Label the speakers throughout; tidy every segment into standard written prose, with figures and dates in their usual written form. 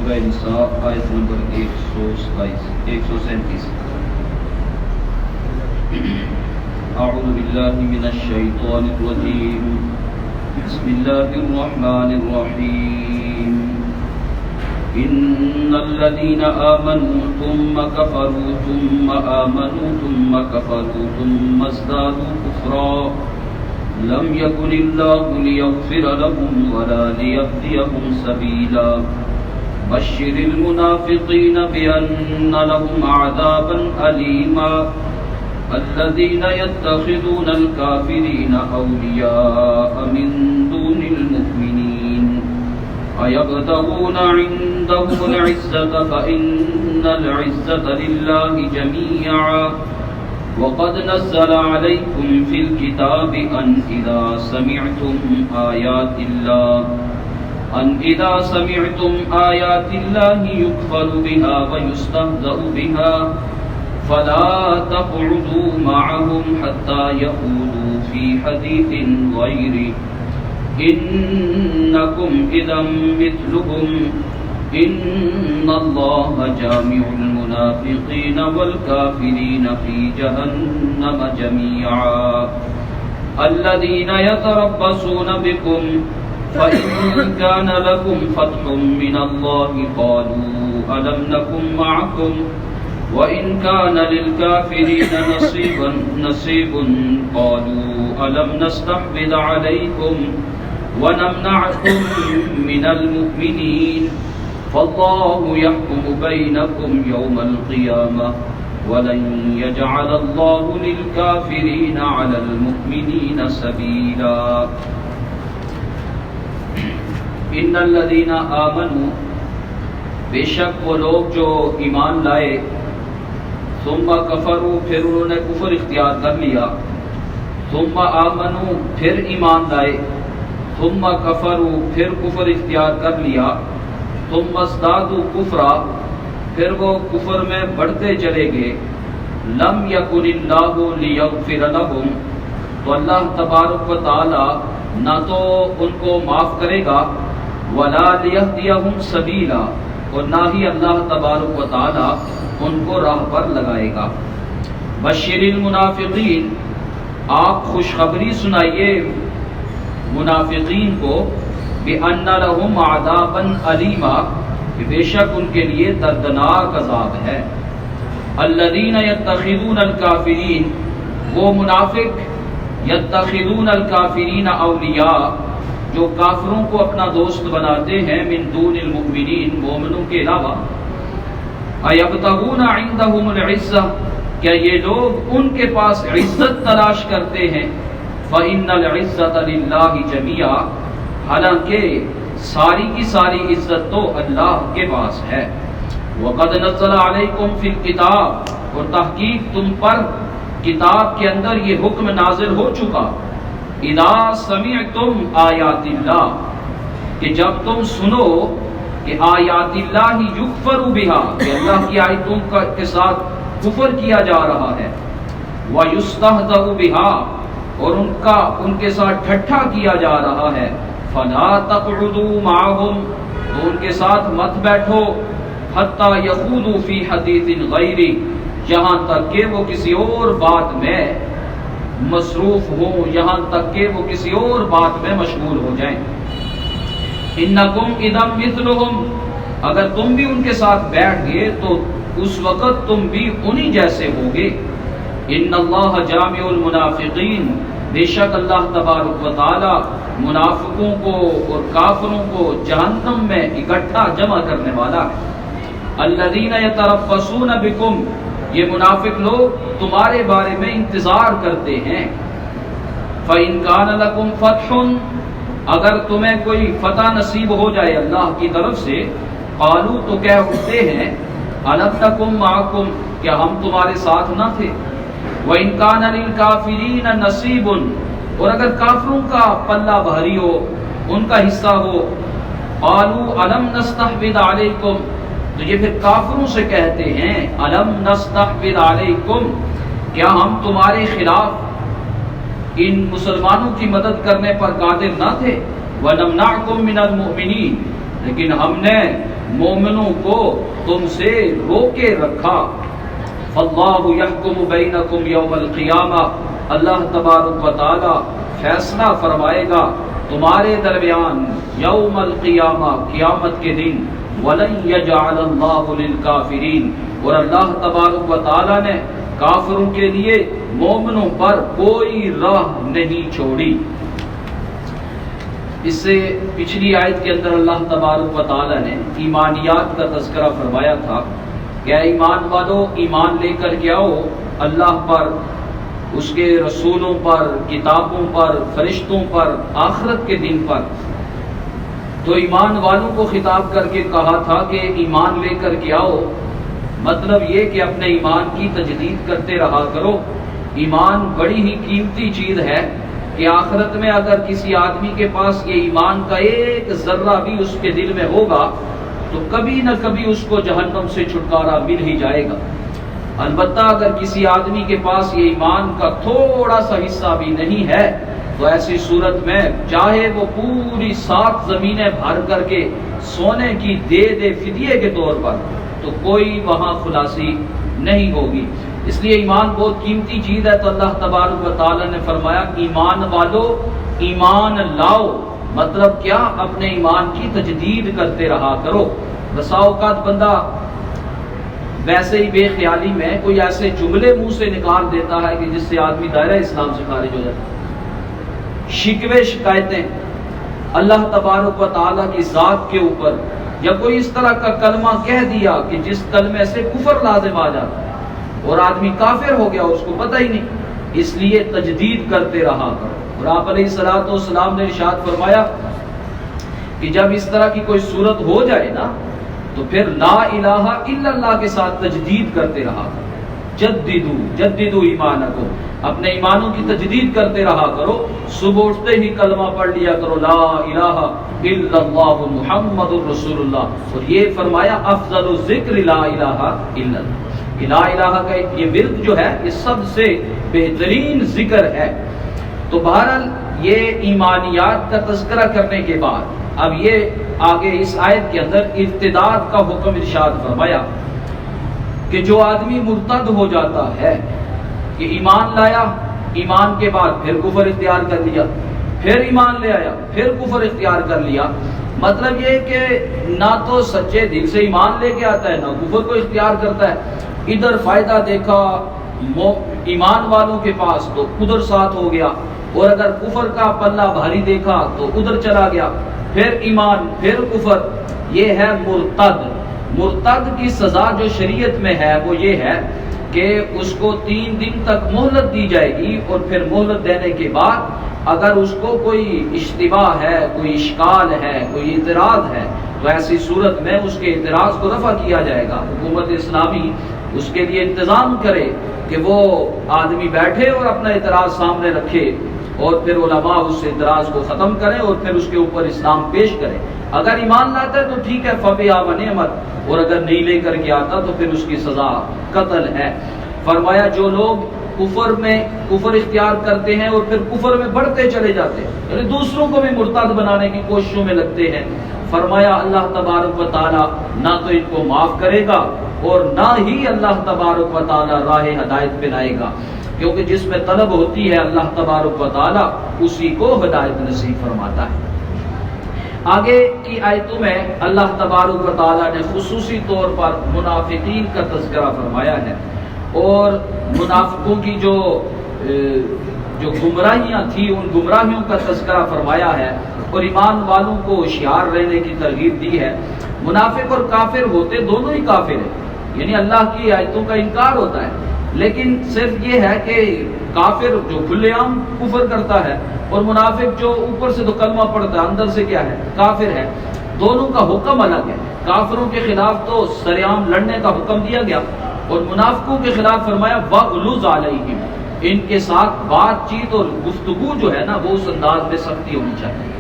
Speaker 1: سورہ نساء آیت نمبر 137. اعوذ باللہ من الشیطان الرجیم. بسم اللہ الرحمن الرحیم. ان الذين آمنوا ثم كفروا ثم آمنوا ثم كفروا ثم ازدادوا كفرا لم يكن الله ليغفر لهم ولا ليهديهم سبيلا بشر المنافقين بأن لهم عذابا أليما الذين يتخذون الكافرين أولياء من دون المؤمنين أيبتغون عندهم العزة فإن العزة لله جميعا وقد نزل عليكم في الكتاب أن إذا سمعتم آيات الله يكفر بها ويستهزأ بها فلا تقعدوا معهم حتى يخوضوا في حديث غيره إنكم إذا مثلهم إن الله جامع المنافقين والكافرين في جهنم جميعا الذين يتربصون بكم فإن كان لكم فتح من الله قالوا ألم نكن معكم وإن كان للكافرين نصيب قالوا ألم نستحوذ عليكم ونمنعكم من المؤمنين فالله يحكم بينكم يوم القيامة ولن يجعل الله للكافرين على المؤمنين سبيلا. ان الذين آمنوا، بے شک وہ لوگ جو ایمان لائے، ثم کفروا، پھر انہوں نے کفر اختیار کر لیا، ثم آمنوا، پھر ایمان لائے، ثم کفروا، پھر کفر اختیار کر لیا، ثم ازدادوا کفرا، پھر وہ کفر میں بڑھتے چلے گئے، لم یکن اللہ لیغفر لہم، تو اللہ تبارک و تعالی نہ تو ان کو معاف کرے گا، ولا لیہدیہم سبیلا، اور نہ ہی اللہ تبارک و تعالی ان کو راہ پر لگائے گا. بشر المنافقین، آپ خوشخبری سنائیے منافقین کو، بِأَنَّ لَهُمْ عَذَابًا أَلِيمًا، کہ بے شک ان کے لیے دردناک عذاب ہے. الَّذِينَ يَتَّخِذُونَ الْكَافِرِينَ، وہ منافق يَتَّخِذُونَ الْكَافِرِينَ أَوْلِيَاءَ، جو کافروں کو اپنا دوست بناتے ہیں، من دون المؤمنین، مومنوں کے علاوہ. أَيَبْتَغُونَ عِندَهُمُ الْعِزَّةَ، کیا یہ لوگ ان کے پاس عزت تلاش کرتے ہیں؟ فَإِنَّ الْعِزَّةَ لِلَّهِ جَمِيعًا، حالانکہ ساری کی ساری عزت تو اللہ کے پاس ہے. وَقَدْ نَزَّلَ عَلَيْكُمْ فِي الْكِتَابِ، اور تحقیق تم پر کتاب کے اندر یہ حکم نازل ہو چکا، اِذَا سَمِعْتُمْ آیَاتِ اللَّهِ، کہ جب تم سنو کہ آیات اللہ یکفر بہا، کہ اللہ کی آیتوں کے ساتھ کفر کیا جا رہا ہے، وَيُسْتَهْزَأُ بِهَا، اور ان کے ساتھ ٹھٹھا کیا جا رہا ہے، فَلَا تَقْعُدُوا مَعَهُمْ، تو ان کے ساتھ مت بیٹھو، حَتَّى يَخُوضُوا فِي حَدِيثٍ غَيْرِهِ، یہاں تک کہ وہ کسی اور بات میں مصروف ہوں، یہاں تک کہ وہ کسی اور بات میں مشغول ہو جائیں. انکم اذا مثلہم، اگر تم بھی ان کے ساتھ بیٹھ گئے تو اس وقت تم بھی انہی جیسے ہوگے. ان اللہ جامع المنافقین، بے شک اللہ تبارک و تعالی منافقوں کو اور کافروں کو جہنم میں اکٹھا جمع کرنے والا ہے. الذین یتربصون بکم، یہ منافق لوگ تمہارے بارے میں انتظار کرتے ہیں. فإن کان لکم فتح، اگر تمہیں کوئی فتح نصیب ہو جائے اللہ کی طرف سے، قالوا، تو کہہ اٹھتے ہیں، أَلَمْ نَكُنْ مَعَكُمْ، کیا ہم تمہارے ساتھ نہ تھے. وَإِنْ كَانَ لِلْكَافِرِينَ نَصِيبٌ، اور اگر کافروں کا پلہ بھاری ہو، ان کا حصہ ہو، قَالُوا أَلَمْ نَسْتَحْوِذْ عَلَيْكُمْ، تو یہ پھر کافروں سے کہتے ہیں، أَلَمْ نَسْتَحْوِذْ عَلَيْكُمْ، کیا ہم تمہارے خلاف ان مسلمانوں کی مدد کرنے پر قادر نہ تھے. وَنَمْنَعْكُمْ مِنَ الْمُؤْمِنِينَ، لیکن ہم نے مومنوں کو تم سے روکے رکھا۔ فاللہ یحکم بینکم یوم القیامہ، اللہ تبارک و تعالی فیصلہ فرمائے گا تمہارے درمیان یوم القیامہ، قیامت کے دن۔ وَلَن يَجْعَلَ اللَّهُ لِلْكَافِرِينَ، اور اللہ تبارک و تعالی نے کافروں کے لیے مومنوں پر کوئی راہ نہیں چھوڑی۔ اس سے پچھلی آیت کے اندر اللہ تبارک و تعالی نے ایمانیات کا تذکرہ فرمایا تھا کہ اے ایمان والو، ایمان لے کر کے آؤ اللہ پر، اس کے رسولوں پر، کتابوں پر، فرشتوں پر، آخرت کے دن پر۔ تو ایمان والوں کو خطاب کر کے کہا تھا کہ ایمان لے کر کے آؤ، مطلب یہ کہ اپنے ایمان کی تجدید کرتے رہا کرو۔ ایمان بڑی ہی قیمتی چیز ہے کہ آخرت میں اگر کسی آدمی کے پاس یہ ایمان کا ایک ذرہ بھی اس کے دل میں ہوگا تو کبھی نہ کبھی اس کو جہنم سے چھٹکارا مل ہی جائے گا۔ البتہ اگر کسی آدمی کے پاس یہ ایمان کا تھوڑا سا حصہ بھی نہیں ہے تو ایسی صورت میں چاہے وہ پوری 7 زمینیں بھر کر کے سونے کی دے فدیے کے طور پر، تو کوئی وہاں خلاصی نہیں ہوگی۔ اس لیے ایمان بہت قیمتی چیز ہے۔ تو اللہ تبارک و تعالی نے فرمایا ایمان والو ایمان لاؤ، مطلب کیا؟ اپنے ایمان کی تجدید کرتے رہا کرو۔ بسا اوقات بندہ ویسے ہی بے خیالی میں کوئی ایسے جملے منہ سے نکال دیتا ہے کہ جس سے آدمی دائرہ اسلام سے خارج ہو جاتا ہے۔ شکوے شکایتیں اللہ تبارک و تعالیٰ کی ذات کے اوپر، یا کوئی اس طرح کا کلمہ کہہ دیا کہ جس کلمے سے کفر لازم آ جاتا ہے اور آدمی کافر ہو گیا، اس کو پتہ ہی نہیں۔ اس لیے تجدید کرتے رہا کرو۔ اور آپ علیہ الصلوۃ والسلام نے ارشاد فرمایا کہ جب اس طرح کی کوئی صورت ہو جائے نا تو پھر لا الہ الا اللہ کے ساتھ تجدید کرتے رہا کرو۔ جددو ایمانکم، اپنے ایمانوں کی تجدید کرتے رہا کرو۔ صبح اٹھتے ہی کلمہ پڑھ لیا کرو لا الہ الا اللہ محمد الرسول اللہ، اور یہ فرمایا افضل الذکر لا الہ الا اللہ، لا الہ کا یہ ورد جو ہے یہ سب سے بہترین ذکر ہے۔ تو بہرحال یہ ایمانیات کا تذکرہ کرنے کے بعد اب یہ آگے اس آیت کے اندر ارتداد کا حکم ارشاد فرمایا کہ جو آدمی مرتد ہو جاتا ہے کہ ایمان لایا، ایمان کے بعد پھر کفر اختیار کر لیا، پھر ایمان لے آیا، پھر کفر اختیار کر لیا، مطلب یہ کہ نہ تو سچے دل سے ایمان لے کے آتا ہے نہ کفر کو اختیار کرتا ہے۔ ادھر فائدہ دیکھا ایمان والوں کے پاس تو ادھر ساتھ ہو گیا، اور اگر کفر کا پلہ بھاری دیکھا تو ادھر چلا گیا، پھر ایمان پھر کفر۔ یہ ہے مرتد۔ مرتد کی سزا جو شریعت میں ہے وہ یہ ہے کہ اس کو 3 دن تک مہلت دی جائے گی، اور پھر مہلت دینے کے بعد اگر اس کو کوئی اشتباہ ہے، کوئی اشکال ہے، کوئی اعتراض ہے تو ایسی صورت میں اس کے اعتراض کو رفع کیا جائے گا۔ حکومت اسلامی اس کے لیے انتظام کرے کہ وہ آدمی بیٹھے اور اپنا اعتراض سامنے رکھے، اور پھر علماء اس اعتراض کو ختم کریں اور پھر اس کے اوپر اسلام پیش کریں۔ اگر ایمان لاتا ہے تو ٹھیک ہے، فبہا و نعمت، اور اگر نہیں لے کر کے آتا تو پھر اس کی سزا قتل ہے۔ فرمایا جو لوگ کفر اختیار کرتے ہیں اور پھر کفر میں بڑھتے چلے جاتے ہیں، یعنی دوسروں کو بھی مرتد بنانے کی کوششوں میں لگتے ہیں، فرمایا اللہ تبارک و تعالی نہ تو ان کو معاف کرے گا اور نہ ہی اللہ تبارک و تعالی راہ ہدایت پہ لائے گا، کیونکہ جس میں طلب ہوتی ہے اللہ تبارک و تعالی اسی کو ہدایت نصیب فرماتا ہے۔ آگے کی آیتوں میں اللہ تبارک و تعالی نے خصوصی طور پر منافقین کا تذکرہ فرمایا ہے، اور منافقوں کی جو گمراہیاں تھیں ان گمراہیوں کا تذکرہ فرمایا ہے، اور ایمان والوں کو ہوشیار رہنے کی ترغیب دی ہے۔ منافق اور کافر ہوتے دونوں ہی کافر ہیں، یعنی اللہ کی آیتوں کا انکار ہوتا ہے، لیکن صرف یہ ہے کہ کافر جو کھلے عام کفر کرتا ہے اور منافق جو اوپر سے تو کلمہ پڑھتا ہے اندر سے کیا ہے، کافر ہے، دونوں کا حکم الگ ہے۔ کافروں کے خلاف تو سریعام لڑنے کا حکم دیا گیا، اور منافقوں کے خلاف فرمایا وَغْلُظْ عَلَيْهِمْ، ان کے ساتھ بات چیت اور گفتگو جو ہے نا وہ اس انداز میں سختی ہونی چاہیے۔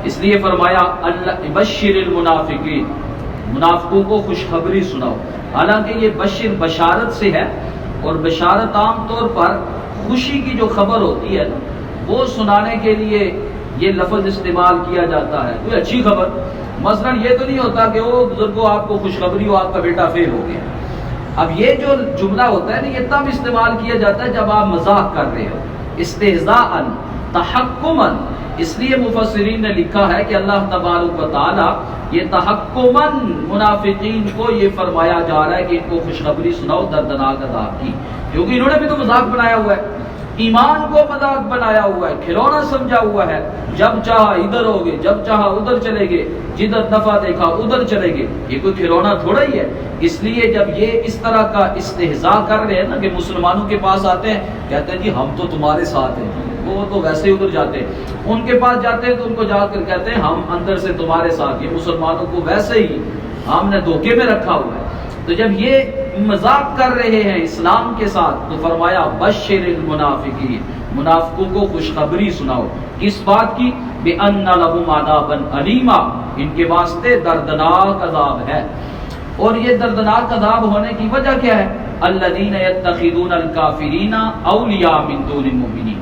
Speaker 1: اس لیے فرمایا اللہ بشر المنافقین، منافقوں کو خوشخبری سناؤ۔ حالانکہ یہ بشر بشارت سے ہے، اور بشارت عام طور پر خوشی کی جو خبر ہوتی ہے وہ سنانے کے لیے یہ لفظ استعمال کیا جاتا ہے، کوئی اچھی خبر۔ مثلا یہ تو نہیں ہوتا کہ وہ بزرگوں آپ کو خوشخبری ہو آپ کا بیٹا فیل ہو گیا. اب یہ جو جملہ ہوتا ہے نا یہ تب استعمال کیا جاتا ہے جب آپ مذاق کر رہے ہو، استہزاءً تحکماً. اس لیے مفسرین نے لکھا ہے کہ اللہ تبارک و تعالی یہ تحکماً منافقین کو یہ فرمایا جا رہا ہے کہ ان کو خوشخبری سناؤ دردناک عذاب کی، کیونکہ انہوں نے بھی تو مذاق بنایا ہوا ہے، ایمان کو مذاق بنایا ہوا ہے، کھلونا سمجھا ہوا ہے. جب چاہا ادھر ہوگے، جب چاہا ادھر چلے گے، جدھر نفع دیکھا ادھر چلے گے. یہ کوئی کھلونا تھوڑا ہی ہے. اس لیے جب یہ اس طرح کا استہزاء کر رہے ہیں نا کہ مسلمانوں کے پاس آتے ہیں کہتے ہیں جی ہم تو تمہارے ساتھ ہیں، وہ تو ویسے ہی ادھر جاتے ہیں، ان کے پاس جاتے ہیں تو ان کو جا کر کہتے ہیں ہم اندر سے تمہارے ساتھ، یہ مسلمانوں کو ویسے ہی ہم نے دھوکے میں رکھا ہوا ہے. تو جب یہ مذاق کر رہے ہیں اسلام کے ساتھ تو فرمایا بشر المنافقین، منافقوں کو خوشخبری سناؤ. کس بات کی؟ بِأَنَّ لَهُمْ عَذَابًا أَلِيمًا، ان کے واسطے دردناک عذاب ہے. اور یہ دردناک عذاب ہونے کی وجہ کیا ہے؟ الَّذِينَ يَتَّخِذُونَ الْكَافِرِينَ أَوْلِيَاءَ مِن دُونِ الْمُؤْمِنِينَ،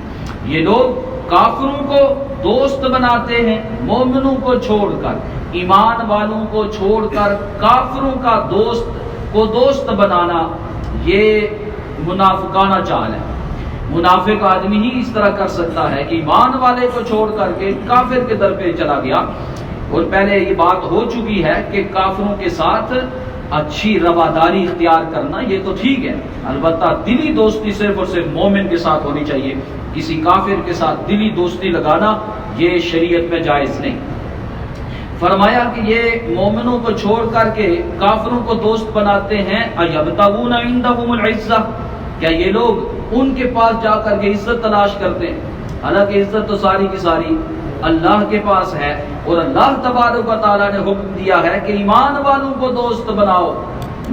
Speaker 1: یہ لوگ کافروں کو دوست بناتے ہیں مومنوں کو چھوڑ کر، ایمان والوں کو چھوڑ کر کافروں کا دوست بنانا یہ منافقانہ چال ہے. منافق آدمی ہی اس طرح کر سکتا ہے کہ ایمان والے کو چھوڑ کر کے کافر کے در پہ چلا گیا. اور پہلے یہ بات ہو چکی ہے کہ کافروں کے ساتھ اچھی رواداری اختیار کرنا یہ تو ٹھیک ہے، البتہ دلی دوستی صرف اور صرف مومن کے ساتھ ہونی چاہیے. کسی کافر کے ساتھ دلی دوستی لگانا یہ شریعت میں جائز نہیں. فرمایا کہ یہ مومنوں کو چھوڑ کر کے کافروں کو دوست بناتے ہیں. ایبتغون عندهم العزہ، کیا یہ لوگ ان کے پاس جا کر کے عزت تلاش کرتے ہیں؟ حالانکہ عزت تو ساری کی ساری اللہ کے پاس ہے. اور اللہ تبارک و تعالیٰ نے حکم دیا ہے کہ ایمان والوں کو دوست بناؤ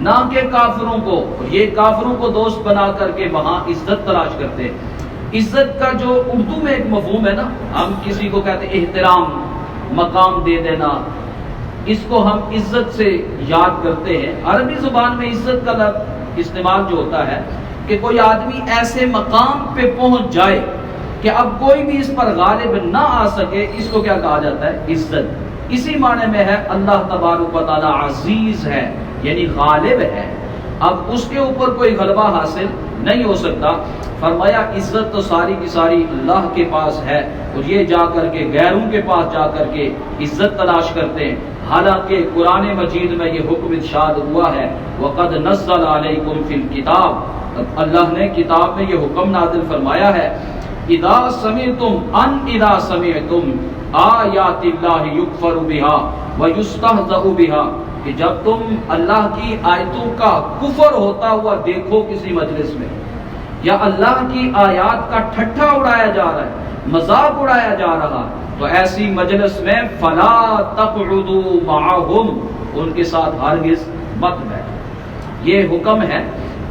Speaker 1: نہ کہ کافروں کو. یہ کافروں کو دوست بنا کر کے وہاں عزت تلاش کرتے ہیں. عزت کا جو اردو میں ایک مفہوم ہے نا، ہم کسی کو کہتے ہیں احترام، مقام دے دینا، اس کو ہم عزت سے یاد کرتے ہیں. عربی زبان میں عزت کا لفظ استعمال جو ہوتا ہے کہ کوئی آدمی ایسے مقام پہ پہنچ جائے کہ اب کوئی بھی اس پر غالب نہ آ سکے، اس کو کیا کہا جاتا ہے؟ عزت. اسی معنی میں ہے اللہ تبارک و تعالی عزیز ہے یعنی غالب ہے، اب اس کے اوپر کوئی غلبہ حاصل نہیں ہو سکتا. فرمایا عزت تو ساری کی ساری اللہ کے پاس ہے، اور یہ جا کر کے غیروں کے پاس جا کر کے عزت تلاش کرتے ہیں. حالانکہ قرآن مجید میں یہ حکم ارشاد ہوا ہے وَقَدْ نَزَّلَ عَلَيْكُمْ فِي الْكِتَابِ، اللہ نے کتاب میں یہ حکم نازل فرمایا ہے اِذَا سَمِعْتُمْ آیات اللہ یکفر بها ویستہزأ بها، کہ جب تم اللہ کی آیتوں کا کفر ہوتا ہوا دیکھو کسی مجلس میں، یا اللہ کی آیات کا ٹھٹھا اڑایا جا رہا ہے، مذاق اڑایا جا رہا، تو ایسی مجلس میں فلا تقعدوا معهم، ان کے ساتھ ہرگز مت بیٹھو. یہ حکم ہے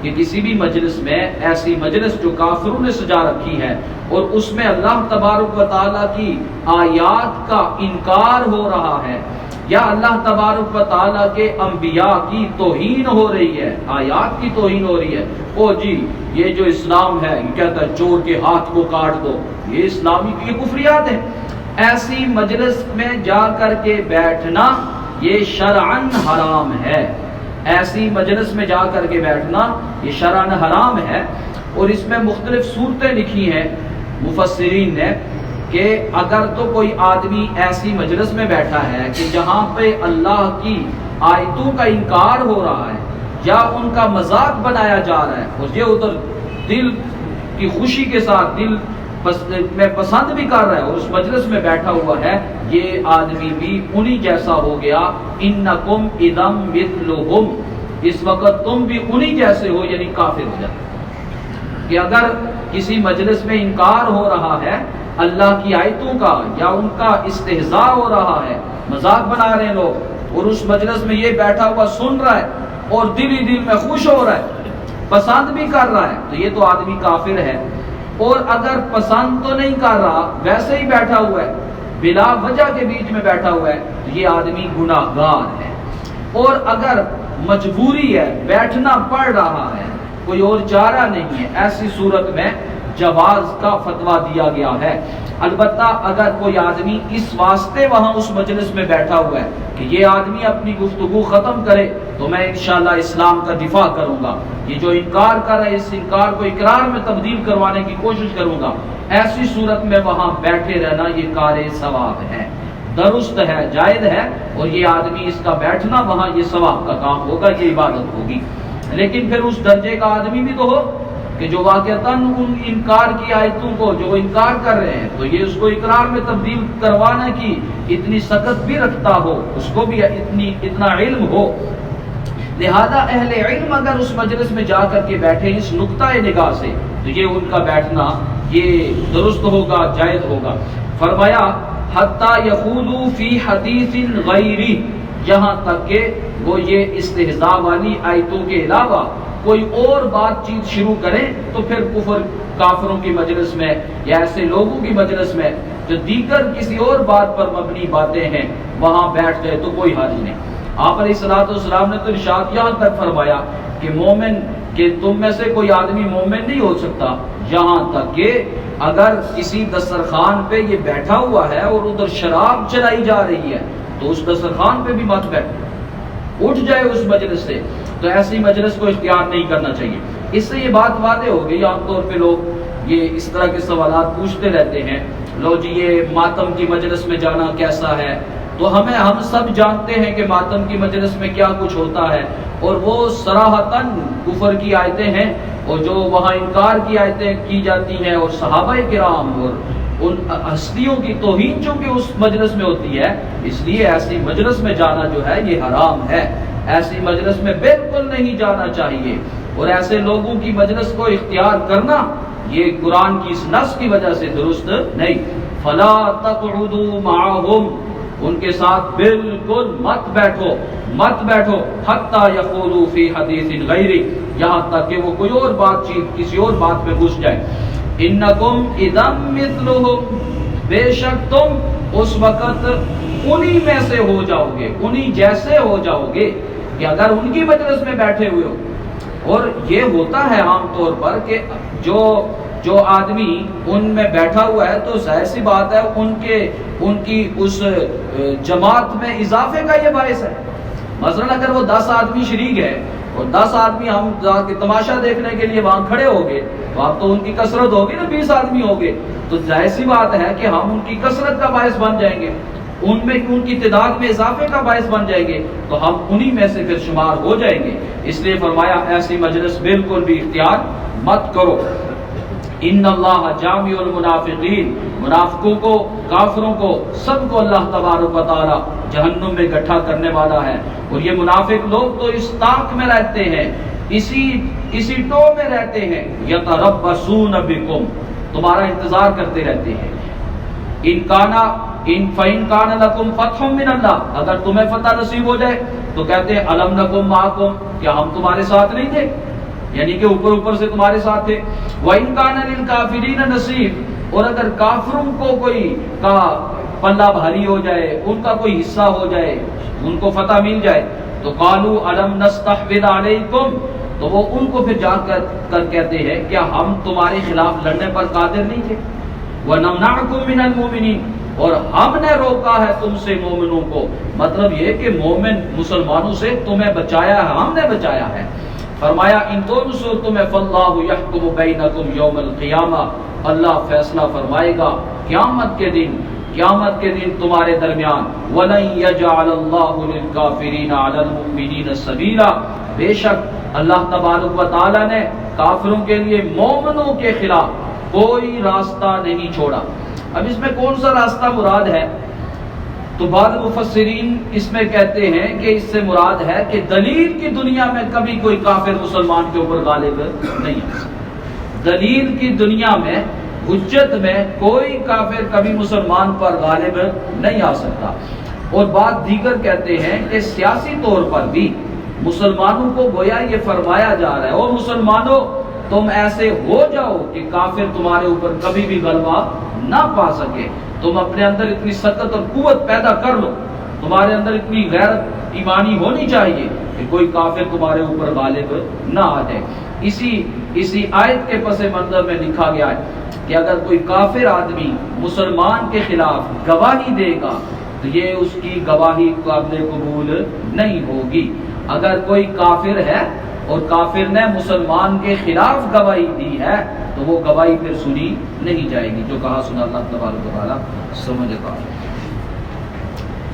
Speaker 1: کہ کسی بھی مجلس میں، ایسی مجلس جو کافروں نے سجا رکھی ہے اور اس میں اللہ تبارک و تعالیٰ کی آیات کا انکار ہو رہا ہے یا اللہ تبارک و تعالیٰ کے انبیاء کی توہین ہو رہی ہے، آیات کی توہین ہو رہی ہے، او جی یہ جو اسلام ہے یہ کہتا ہے چور کے ہاتھ کو کاٹ دو، یہ اسلامی کی کفریات ہیں. ایسی مجلس میں جا کر کے بیٹھنا یہ شرعاً حرام ہے. ایسی مجلس میں جا کر کے بیٹھنا یہ شرعاً حرام ہے. اور اس میں مختلف صورتیں لکھی ہیں مفسرین نے کہ اگر تو کوئی آدمی ایسی مجلس میں بیٹھا ہے کہ جہاں پہ اللہ کی آیتوں کا انکار ہو رہا ہے یا ان کا مذاق بنایا جا رہا ہے، اور یہ ادھر دل کی خوشی کے ساتھ دل میں پسند بھی کر رہا ہے اور اس مجلس میں بیٹھا ہوا ہے، یہ آدمی بھی انہی جیسا ہو گیا. انکم اذم مثلہم، اس وقت تم بھی انہی جیسے ہو یعنی کافر ہو جاتے. کہ اگر کسی مجلس میں انکار ہو رہا ہے اللہ کی آیتوں کا یا ان کا استہزاء ہو رہا ہے، مذاق بنا رہے ہیں لوگ، اور اس مجلس میں یہ بیٹھا ہوا سن رہا ہے اور دل ہی دل میں خوش ہو رہا ہے، پسند بھی کر رہا ہے، تو یہ تو آدمی کافر ہے. اور اگر پسند تو نہیں کر رہا ویسے ہی بیٹھا ہوا ہے، بلا وجہ کے بیچ میں بیٹھا ہوا ہے، تو یہ آدمی گناہ گار ہے. اور اگر مجبوری ہے، بیٹھنا پڑ رہا ہے، کوئی اور چارہ نہیں ہے، ایسی صورت میں جواز کا فتویٰ دیا گیا ہے۔ البتہ اگر کوئی آدمی اس واسطے وہاں اس مجلس میں بیٹھا ہوا ہے کہ یہ آدمی اپنی گفتگو ختم کرے تو میں انشاءاللہ اسلام کا دفاع کروں گا، یہ جو انکار کر رہا ہے اس انکار کو اقرار میں تبدیل کروانے کی کوشش کروں گا، ایسی صورت میں وہاں بیٹھے رہنا یہ کار ثواب ہے، درست ہے، جائز ہے، اور یہ آدمی اس کا بیٹھنا وہاں یہ ثواب کا کام ہوگا، یہ عبادت ہوگی۔ لیکن پھر اس درجے کا آدمی بھی تو ہو کہ جو واقعتاً ان انکار کی آیتوں کو جو انکار کر رہے ہیں تو یہ اس کو اقرار میں تبدیل کروانا کی اتنی سخت بھی رکھتا ہو، اس کو بھی اتنا علم ہو۔ لہذا اہل علم اگر اس مجلس میں جا کر کے بیٹھے اس نقطۂ نگاہ سے تو یہ ان کا بیٹھنا یہ درست ہوگا، جائز ہوگا۔ فرمایا حتیٰ یخوضوا فی حدیث غیری، یہاں تک کہ وہ یہ استہزاء والی آیتوں کے علاوہ کوئی اور بات چیت شروع کریں تو پھر کفر کافروں کی مجلس میں یا ایسے لوگوں کی مجلس میں جو دیگر کسی اور بات پر مبنی باتیں ہیں وہاں بیٹھ گئے تو کوئی حرج نہیں۔ آپ علیہ الصلوۃ والسلام نے تو ارشاد یہاں تک فرمایا کہ مومن کہ تم میں سے کوئی آدمی مومن نہیں ہو سکتا یہاں تک کہ اگر کسی دسترخوان پہ یہ بیٹھا ہوا ہے اور ادھر شراب چلائی جا رہی ہے تو اس دسترخوان پہ بھی مت بیٹھو، اٹھ جائے اس مجلس سے، تو ایسی مجلس کو اختیار نہیں کرنا چاہیے۔ اس سے یہ بات واضح ہو گئی، عام طور پہ لوگ یہ اس طرح کے سوالات پوچھتے رہتے ہیں، لو جی یہ ماتم کی مجلس میں جانا کیسا ہے؟ تو ہم سب جانتے ہیں کہ ماتم کی مجلس میں کیا کچھ ہوتا ہے، اور وہ صراحتاً کفر کی آیتیں ہیں، اور جو وہاں انکار کی آیتیں کی جاتی ہیں، اور صحابہ کرام اور ان ہستیوں کی توہین جو کہ اس مجلس میں ہوتی ہے، اس لیے ایسی مجلس میں جانا جو ہے یہ حرام ہے، ایسی مجلس میں بالکل نہیں جانا چاہیے، اور ایسے لوگوں کی مجلس کو اختیار کرنا یہ قرآن کی اس نص کی وجہ سے درست نہیں۔ فلا تقعدوا معهم، ان کے ساتھ بالکل مت بیٹھو حتی یخوضوا فی حدیث غیری، یہاں تک کہ وہ کوئی اور بات چیت کسی اور بات میں گھس جائے۔ انکم اذا مثلہم، بے شک تم اس وقت انہی میں سے ہو جاؤ گے، انہی جیسے ہو جاؤ گے کہ اگر ان کی مجلس میں بیٹھے ہوئے ہو۔ اور یہ ہوتا ہے عام طور پر کہ جو آدمی ان میں بیٹھا ہوا ہے تو ظاہر سی بات ہے ان کی اس جماعت میں اضافے کا یہ باعث ہے۔ مثلا اگر وہ 10 آدمی شریک ہے اور 10 آدمی ہم تماشا دیکھنے کے لیے وہاں کھڑے ہو گئے تو اب تو ان کی کثرت ہوگی نا، 20 آدمی ہو گئے، تو ظاہر سی بات ہے کہ ہم ان کی کثرت کا باعث بن جائیں گے، ان کی تعداد میں اضافے کا باعث بن جائیں گے، تو ہم انہی میں سے پھر شمار ہو جائیں گے۔ اس لیے فرمایا ایسی مجلس بالکل بھی اختیار مت کرو۔ ان اللہ جامع المنافقین، منافقوں کو، کافروں کو، سب کو اللہ تبارک و تعالی جہنم میں گٹھا کرنے والا ہے۔ اور یہ منافق لوگ تو اس طاق میں رہتے ہیں، اسی ٹو میں رہتے ہیں، یتربصون بکم، تمہارا انتظار کرتے رہتے ہیں۔ فَإِنْ كَانَ لَكُمْ فَتْحٌ مِّنَ اللَّهِ، اگر تمہیں فتح نصیب ہو جائے تو کہتے ہیں أَلَمْ نَكُنْ مَعَكُمْ، کیا ہم تمہارے ساتھ نہیں تھے؟ یعنی کہ اوپر سے تمہارے ساتھ تھے۔ وَإِنْ كَانَ لِلْكَافِرِينَ نَصِيبٌ، اور اگر کافروں کو کوئی کا پلہ بھاری ہو جائے، ان کا کوئی حصہ ہو جائے، ان کو فتح مل جائے، تو قَالُوا أَلَمْ نَسْتَحْوِذْ عَلَيْكُمْ، تو وہ ان کو پھر جا کر کہتے ہیں کیا ہم تمہارے خلاف لڑنے پر قادر نہیں تھے؟ وَنَمْنَعْكُمْ مِنَ الْمُؤْمِنِينَ، اور ہم نے روکا ہے تم سے مومنوں کو، مطلب یہ کہ مومن مسلمانوں سے تمہیں بچایا ہے، ہم نے بچایا ہے۔ فرمایا ان تنصرتم فاللہ یحکم بینکم یوم القیامہ، اللہ فیصلہ فرمائے گا قیامت کے دن تمہارے درمیان۔ وَلَن يَجْعَلَ اللَّهُ لِلْكَافِرِينَ عَلَى الْمُؤْمِنِينَ سَبِيلًا، بے شک اللہ تبارک و تعالی نے کافروں کے لیے مومنوں کے خلاف کوئی راستہ نہیں چھوڑا۔ اب اس میں کون سا راستہ مراد ہے؟ تو بعض مفسرین اس میں کہتے ہیں کہ اس سے مراد ہے کہ دلیل کی دنیا میں کبھی کوئی کافر مسلمان کے اوپر غالب نہیں آ سکتا، دلیل کی دنیا میں، حجت میں کوئی کافر کبھی مسلمان پر غالب نہیں آ سکتا۔ اور بعض دیگر کہتے ہیں کہ سیاسی طور پر بھی مسلمانوں کو گویا یہ فرمایا جا رہا ہے، اور مسلمانوں تم ایسے ہو جاؤ کہ کافر تمہارے اوپر کبھی بھی غلبہ نہ پا سکے، تم اپنے اندر اتنی سخت اور قوت پیدا کر لو، تمہارے اندر اتنی غیرت ایمانی ہونی چاہیے کہ کوئی کافر تمہارے اوپر غالب نہ آ جائے۔ اسی آیت کے پس منظر میں لکھا گیا ہے کہ اگر کوئی کافر آدمی مسلمان کے خلاف گواہی دے گا تو یہ اس کی گواہی قابل قبول نہیں ہوگی۔ اگر کوئی کافر ہے اور کافر نے مسلمان کے خلاف گواہی دی ہے تو وہ گواہی پھر سنی نہیں جائے گی۔ جو کہا سنا اللہ تبارک و تعالی سمجھتا ہے۔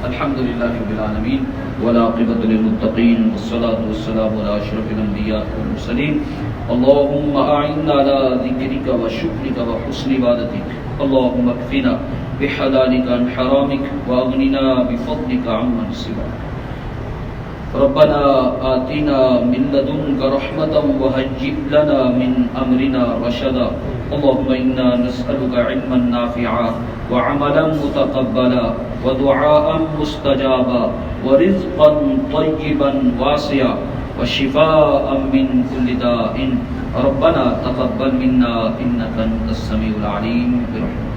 Speaker 1: الحمدللہ رب العالمین والعاقبۃ للمتقین والصلاة والسلام علی اشرف الانبیاء والمرسلین۔ اللهم اعنا على ذکرک وشکرک وحسن عبادتک، اللهم اکفنا بحلالک عن حرامک واغننا بفضلک عمن سواک۔ ربنا آتنا من لدنك رحمة وهيئ لنا من أمرنا رشدا، اللهم إنا نسألك علما نافعا وعملا متقبلا ودعاء مستجابا ورزقا طيبا واسعا وشفاء من كل داء، ربنا تقبل منا إنك أنت السميع العليم برحمتك۔